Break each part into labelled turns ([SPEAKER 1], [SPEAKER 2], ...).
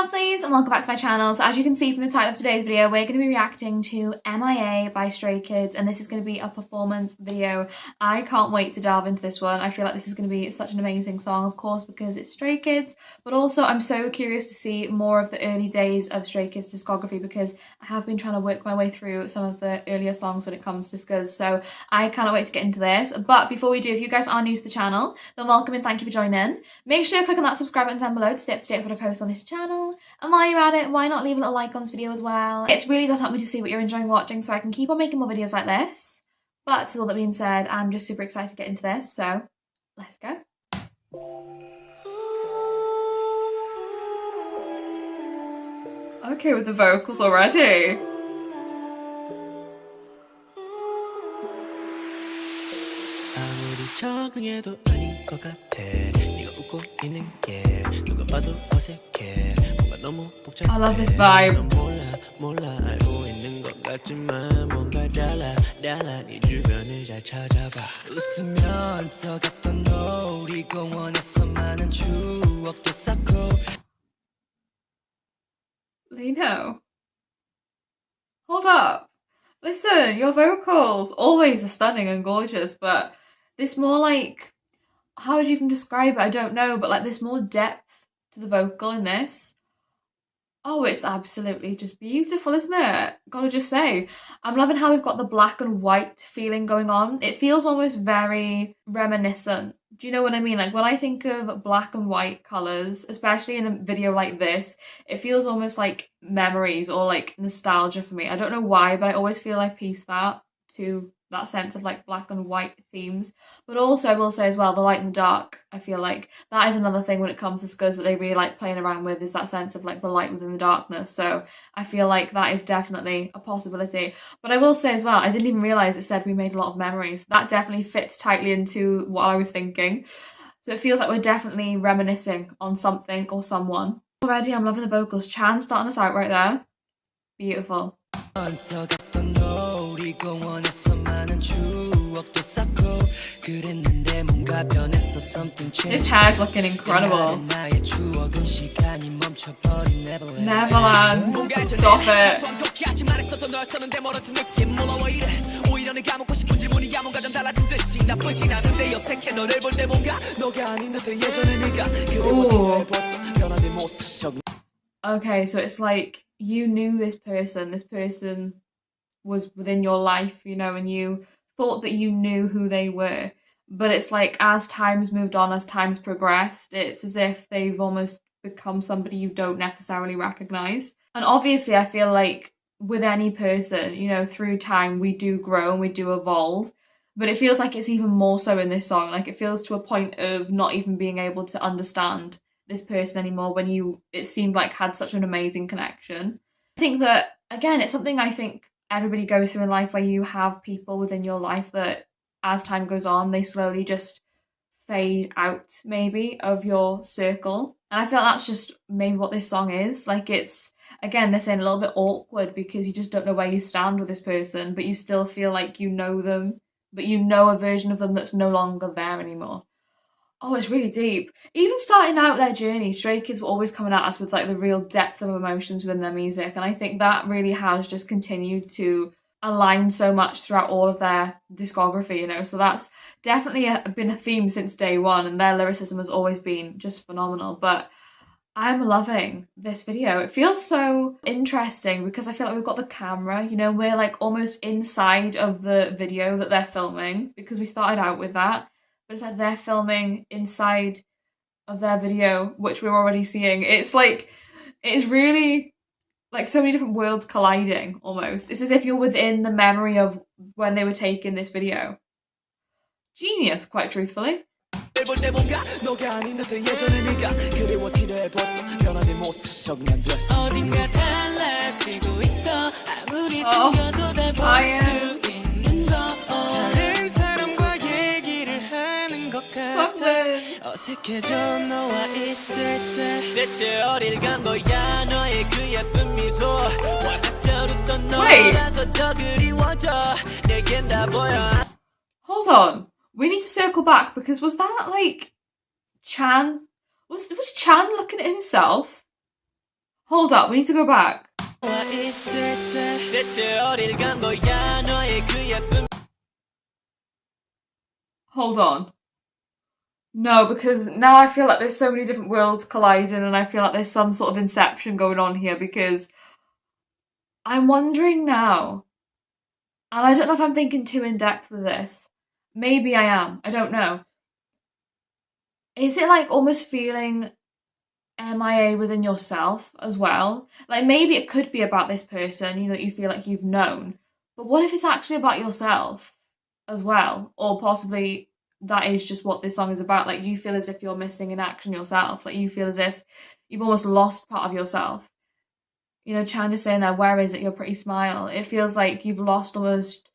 [SPEAKER 1] lovelies, and welcome back to my channel. So as you can see from the title of today's video, we're going to be reacting to M.I.A. by Stray Kids, and this is going to be a performance video. I can't wait to delve into this one. I feel like this is going to be such an amazing song, of course, because it's Stray Kids, but also I'm so curious to see more of the early days of Stray Kids' discography, because I have been trying to work my way through some of the earlier songs when it comes to SKZ, so I cannot wait to get into this. But before we do, if you guys are new to the channel, then welcome and thank you for joining. Make sure to click on that subscribe button down below to stay up to date with what I post on this channel, and while you're at it, why not leave a little like on this video as well? It really does help me to see what you're enjoying watching so I can keep on making more videos like this. But with all that being said, I'm just super excited to get into this, so let's go. Okay with the vocals already. I love this vibe. Lino, hold up. Listen, your vocals always are stunning and gorgeous, but this more like, how would you even describe it? I don't know, but like this more depth to the vocal in this. Oh, it's absolutely just beautiful, isn't it? Gotta just say. I'm loving how we've got the black and white feeling going on. It feels almost very reminiscent. Do you know what I mean? Like when I think of black and white colours, especially in a video like this, it feels almost like memories or like nostalgia for me. I don't know why, but I always feel I piece that to that sense of like black and white themes. But also I will say as well, the light and the dark, I feel like that is another thing when it comes to SKZ that they really like playing around with, is that sense of like the light within the darkness. So I feel like that is definitely a possibility. But I will say as well, I didn't even realise it said we made a lot of memories. That definitely fits tightly into what I was thinking. So it feels like we're definitely reminiscing on something or someone. Already I'm loving the vocals. Chan starting us out right there. Beautiful. This hair's looking incredible. Neverland. Stop it. Ooh. Okay, so it's like you knew this person was within your life, you know, and you thought that you knew who they were. But it's like as time's moved on, as time's progressed, it's as if they've almost become somebody you don't necessarily recognise. And obviously I feel like with any person, you know, through time we do grow and we do evolve. But it feels like it's even more so in this song. Like it feels to a point of not even being able to understand this person anymore when it seemed like had such an amazing connection. I think that, again, it's something I think everybody goes through in life, where you have people within your life that as time goes on, they slowly just fade out maybe of your circle. And I feel like that's just maybe what this song is. Like it's, again, they're saying a little bit awkward because you just don't know where you stand with this person, but you still feel like you know them, but you know a version of them that's no longer there anymore. Oh, it's really deep. Even starting out their journey, Stray Kids were always coming at us with like the real depth of emotions within their music, and I think that really has just continued to align so much throughout all of their discography, you know, so that's definitely been a theme since day one, and their lyricism has always been just phenomenal. But I'm loving this video. It feels so interesting because I feel like we've got the camera, you know, we're like almost inside of the video that they're filming, because we started out with that. But it's like they're filming inside of their video, which we're already seeing. It's like, it's really like so many different worlds colliding almost. It's as if you're within the memory of when they were taking this video. Genius, quite truthfully. Oh, I am. Hold on. We need to circle back, because was that like Chan? Was Chan looking at himself? Hold up, we need to go back. Hold on. No, because now I feel like there's so many different worlds colliding and I feel like there's some sort of inception going on here because I'm wondering now, and I don't know if I'm thinking too in depth with this. Maybe I am, I don't know. Is it like almost feeling MIA within yourself as well? Like maybe it could be about this person, you know, that you feel like you've known, but what if it's actually about yourself as well? Or possibly that is just what this song is about. Like you feel as if you're missing in action yourself. Like you feel as if you've almost lost part of yourself. You know, Chan just saying there, where is it, your pretty smile? It feels like you've lost almost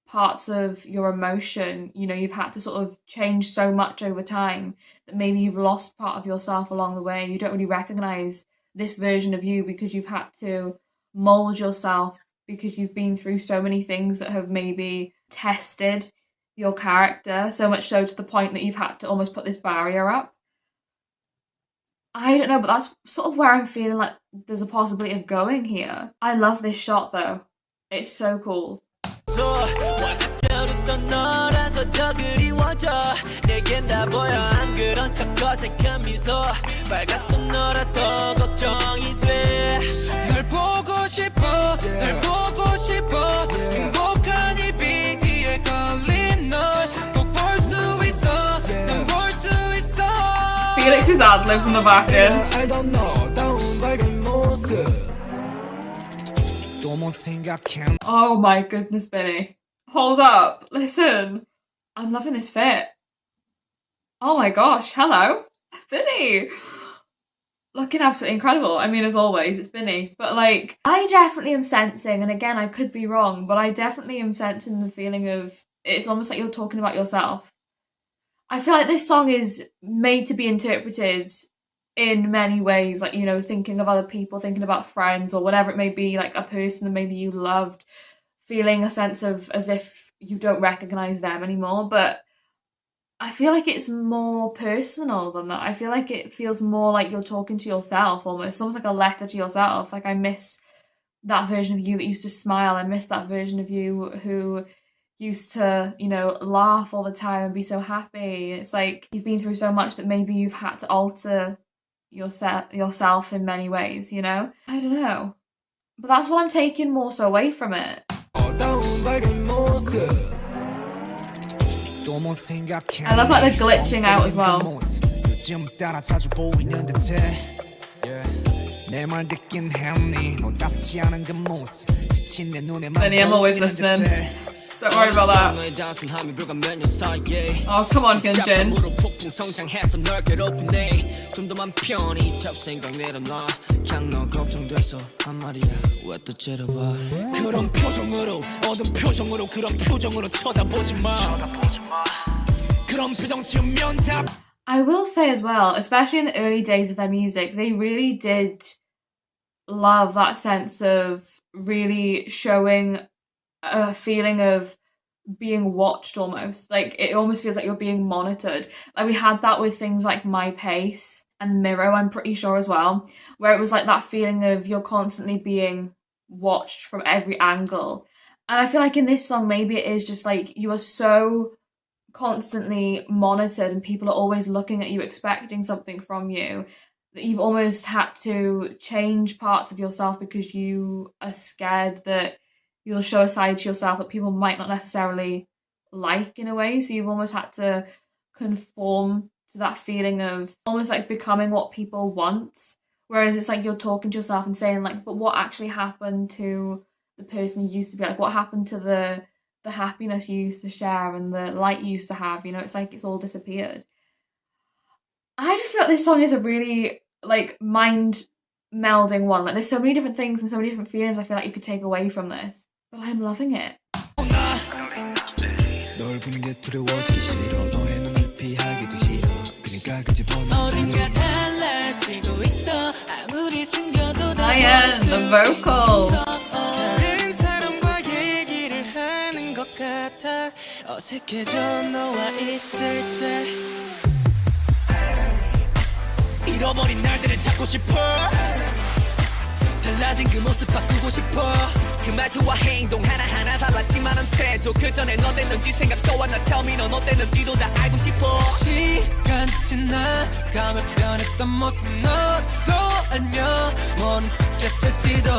[SPEAKER 1] parts of your emotion. You know, you've had to sort of change so much over time that maybe you've lost part of yourself along the way. You don't really recognize this version of you because you've had to mold yourself because you've been through so many things that have maybe tested your character, so much so to the point that you've had to almost put this barrier up. I don't know, but that's sort of where I'm feeling like there's a possibility of going here. I love this shot though. It's so cool. Felix's ad-libs in the back end. Oh my goodness, Benny. Hold up, listen. I'm loving this fit. Oh my gosh, hello, Benny. Looking absolutely incredible. I mean, as always, it's Benny. But like, I definitely am sensing, and again, I could be wrong, but I definitely am sensing the feeling of, it's almost like you're talking about yourself. I feel like this song is made to be interpreted in many ways, like, you know, thinking of other people, thinking about friends or whatever it may be, like a person that maybe you loved, feeling a sense of as if you don't recognise them anymore. But I feel like it's more personal than that. I feel like it feels more like you're talking to yourself almost like a letter to yourself. Like I miss that version of you that used to smile. I miss that version of you who used to, you know, laugh all the time and be so happy. It's like you've been through so much that maybe you've had to alter yourself in many ways, you know? I don't know. But that's what I'm taking more so away from it. I love like the glitching out as well. Benny, I'm always listening. Don't worry about that. Oh, come on, Hyunjin. I will say as well, especially in the early days of their music, they really did love that sense of really showing a feeling of being watched almost. Like it almost feels like you're being monitored. Like we had that with things like M.I.A I and M.I.A I, I'm pretty sure as well, where it was like that feeling of you're constantly being watched from every angle. And I feel like in this song maybe it is just like you are so constantly monitored and people are always looking at you expecting something from you that you've almost had to change parts of yourself because you are scared that you'll show a side to yourself that people might not necessarily like in a way. So you've almost had to conform to that feeling of almost like becoming what people want. Whereas it's like you're talking to yourself and saying like, but what actually happened to the person you used to be? Like what happened to the happiness you used to share and the light you used to have? You know, it's like it's all disappeared. I just feel like this song is a really like mind melding one. Like there's so many different things and so many different feelings I feel like you could take away from this. But I'm loving it. Ryan, the vocals.
[SPEAKER 2] 지워진 그 모습 바꾸고 싶어 그 말투와 행동 하나하나 달랐지만 은 태도 그 전에 어땠는지 생각도 안 나 Tell me 넌 어땠는지도 다 알고 싶어 시간 지나가며 변했던 모습 너도 알면 모른 척 했을지도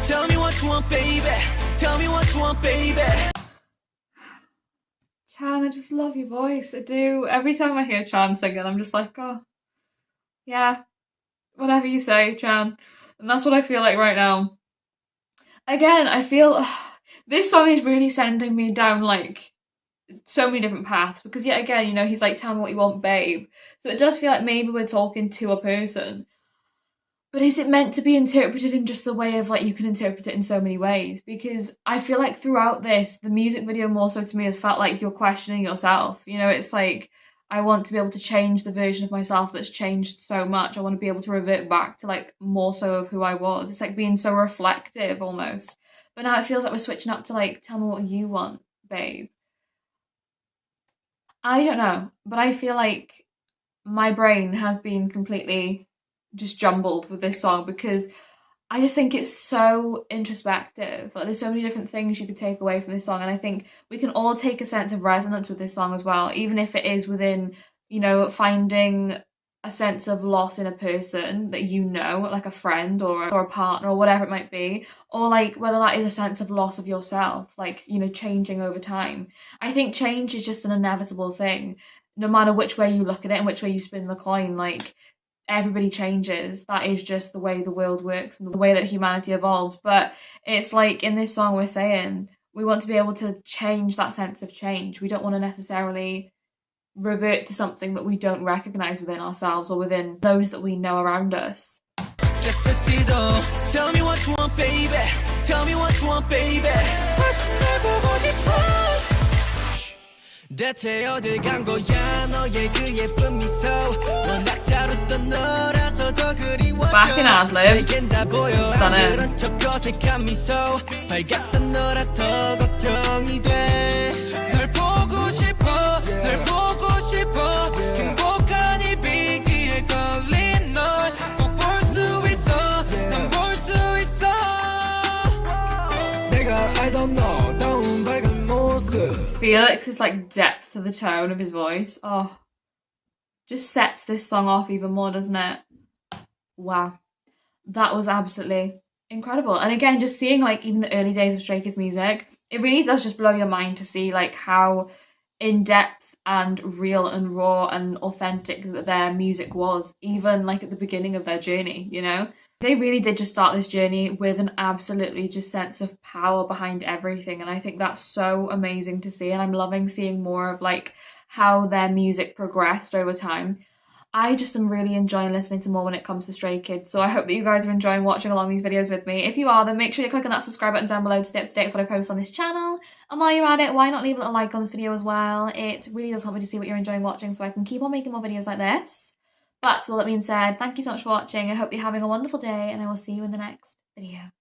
[SPEAKER 2] Tell me what you want baby Tell me what you want baby
[SPEAKER 1] Chan, I just love your voice. I do. Every time I hear Chan singing, I'm just like, oh, yeah, whatever you say, Chan. And that's what I feel like right now. Again, I feel this song is really sending me down like so many different paths because yet again, you know, he's like, tell me what you want, babe. So it does feel like maybe we're talking to a person. But is it meant to be interpreted in just the way of like you can interpret it in so many ways? Because I feel like throughout this, the music video more so to me has felt like you're questioning yourself. You know, it's like I want to be able to change the version of myself that's changed so much. I want to be able to revert back to like more so of who I was. It's like being so reflective almost. But now it feels like we're switching up to like, tell me what you want, babe. I don't know, but I feel like my brain has been completely just jumbled with this song because I just think it's so introspective. Like there's so many different things you could take away from this song, and I think we can all take a sense of resonance with this song as well, even if it is within, you know, finding a sense of loss in a person that you know, like a friend or a partner or whatever it might be, or like whether that is a sense of loss of yourself, like, you know, changing over time. I think change is just an inevitable thing, no matter which way you look at it and which way you spin the coin. Like everybody changes. That is just the way the world works and the way that humanity evolves. But it's like in this song we're saying we want to be able to change that sense of change. We don't want to necessarily revert to something that we don't recognise within ourselves or within those that we know around us.
[SPEAKER 2] Tell me what you want baby Tell me what you want baby 대체 어딜 간 거야 너의 그 예쁜 미소 워낙 잘 웃던 너라서 더 그리워져
[SPEAKER 1] Back in Aslives.
[SPEAKER 2] 내겐 다 보여 안 그런 척 어색한 미소 밝았던 너라 더 걱정이 돼널 보고 싶어 널 보고 싶어 행복한 이 비기에 걸린 널 꼭 볼 수 있어 난 볼 수 있어 내가 알던 너다운 밝은 모습
[SPEAKER 1] Felix's like depth of the tone of his voice, oh, just sets this song off even more, doesn't it? Wow, that was absolutely incredible. And again, just seeing like even the early days of Stray Kids music, it really does just blow your mind to see like how in depth and real and raw and authentic that their music was, even like at the beginning of their journey, you know? They really did just start this journey with an absolutely just sense of power behind everything, and I think that's so amazing to see, and I'm loving seeing more of like how their music progressed over time. I just am really enjoying listening to more when it comes to Stray Kids, so I hope that you guys are enjoying watching along these videos with me. If you are, then make sure you click on that subscribe button down below to stay up to date with what I post on this channel, and while you're at it, why not leave a little like on this video as well? It really does help me to see what you're enjoying watching so I can keep on making more videos like this. But with all that being said, thank you so much for watching. I hope you're having a wonderful day, and I will see you in the next video.